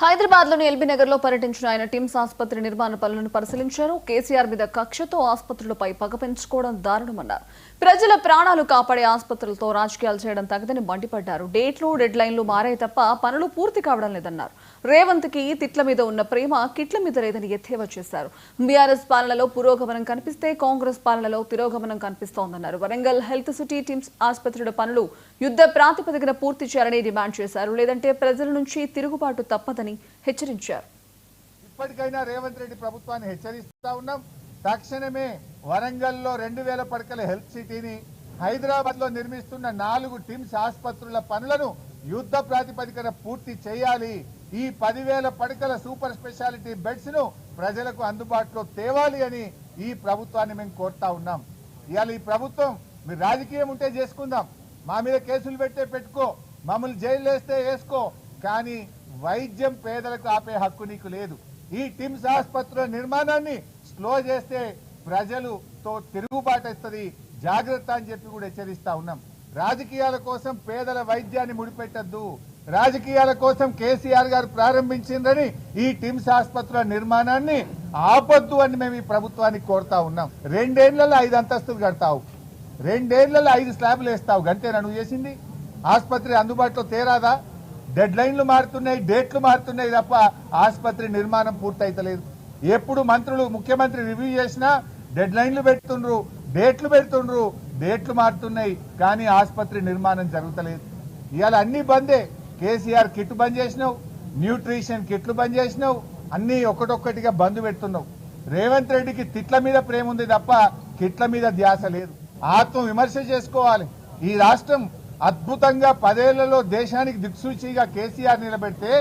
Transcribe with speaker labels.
Speaker 1: హైదరాబాద్లోని ఎల్బీ నగర్లో పర్యటించిన ఆయన టిమ్స్ ఆసుపత్రి నిర్మాణ పనులను పరిశీలించారు. కేసీఆర్ మీద కక్షతో ఆసుపత్రులపై పగ పెంచుకోవడం దారుణమన్నారు. ప్రజల ప్రాణాలు కాపాడే ఆసుపత్రులతో రాజకీయాలు చేయడం తగదని మండిపడ్డారు. డేట్లు డెడ్ లైన్లు మారాయి తప్ప పనులు పూర్తి కావడం లేదన్నారు. రేవంత్ కి తిట్ల మీద ఉన్న ప్రేమ కిట్ల మీద లేదని ఎద్దేవా చేశారు. బీఆర్ఎస్ పాలనలో పురోగమనం కనిపిస్తే కాంగ్రెస్ పాలనలో తిరోగమనం కనిపిస్తోందన్నారు. వరంగల్ హెల్త్ సిటీ టిమ్స్ ఆసుపత్రుల పనులు యుద్ధ ప్రాతిపదికన పూర్తి చేయాలని డిమాండ్ చేశారు. లేదంటే ప్రజల నుంచి తిరుగుబాటు తప్పదని హెచ్చరించారు.
Speaker 2: ఇప్పటికైనా రేవంత్ రెడ్డి ప్రభుత్వాన్ని హెచ్చరిస్తా ఉన్నాం. తక్షణమే వరంగల్లో 2000 పడకల హెల్త్ సిటీని, హైదరాబాద్ లో నిర్మిస్తున్న 4 టిమ్స్ ఆసుపత్రుల పనులను యుద్ధ ప్రాతిపదికన పూర్తి చేయాలి. ఈ 10,000 పడకల సూపర్ స్పెషాలిటీ బెడ్స్ ను ప్రజలకు అందుబాటులో తేవాలి అని ఈ ప్రభుత్వాన్ని మేము కోరుతా ఉన్నాం. ఇవాళ ఈ ప్రభుత్వం మీరు రాజకీయం ఉంటే చేసుకుందాం, మా మీద కేసులు పెట్టుకో, మమ్మల్ని జైలు వేస్తే వేసుకో, కానీ వైద్యం పేదలకు ఆపే హక్కు నీకు లేదు. ఈ టిమ్స్ ఆసుపత్రుల నిర్మాణాన్ని స్లో చేస్తే ప్రజలతో తిరుగుబాటేస్తుంది, జాగ్రత్త అని చెప్పి కూడా హెచ్చరిస్తా ఉన్నాం. రాజకీయాల కోసం పేదల వైద్యాన్ని ముడిపెట్టద్దు. రాజకీయాల కోసం కేసీఆర్ గారు ప్రారంభించిందని ఈ టిమ్స్ ఆసుపత్రుల నిర్మాణాన్ని ఆపొద్దు అని మేము ఈ ప్రభుత్వాన్ని కోరుతా ఉన్నాం. 2 ఏళ్లలో 5 అంతస్తులు కడతావు, 2 ఏళ్లలో 5 స్లాబ్లు వేస్తావు, గంటేనా నువ్వు చేసింది? ఆసుపత్రి అందుబాటులో తేరాదా? డెడ్ లైన్లు మారుతున్నాయి, డేట్లు మారుతున్నాయి తప్ప ఆసుపత్రి నిర్మాణం పూర్తయితలేదు. ఎప్పుడు మంత్రులు ముఖ్యమంత్రి రివ్యూ చేసినా డెడ్ లైన్లు పెడుతుండ్రు, డేట్లు పెడుతుండ్రు, డేట్లు మారుతున్నాయి, కానీ ఆసుపత్రి నిర్మాణం జరుగుతలేదు. ఇవాళ అన్ని బందే. కేసీఆర్ కిట్ బంద్ చేసినావు, న్యూట్రిషన్ కిట్లు బంద్ చేసినావు, అన్ని ఒక్కటొక్కటిగా బంద్ పెడుతున్నావు. రేవంత్ రెడ్డికి తిట్ల మీద ప్రేమ ఉంది తప్ప కిట్ల మీద ధ్యాస లేదు. ఆత్మ విమర్శ చేసుకోవాలి. ఈ రాష్ట్రం అద్భుతంగా 10 ఏళ్లలో దేశానికి దిక్సూచిగా కేసీఆర్ నిలబెడితే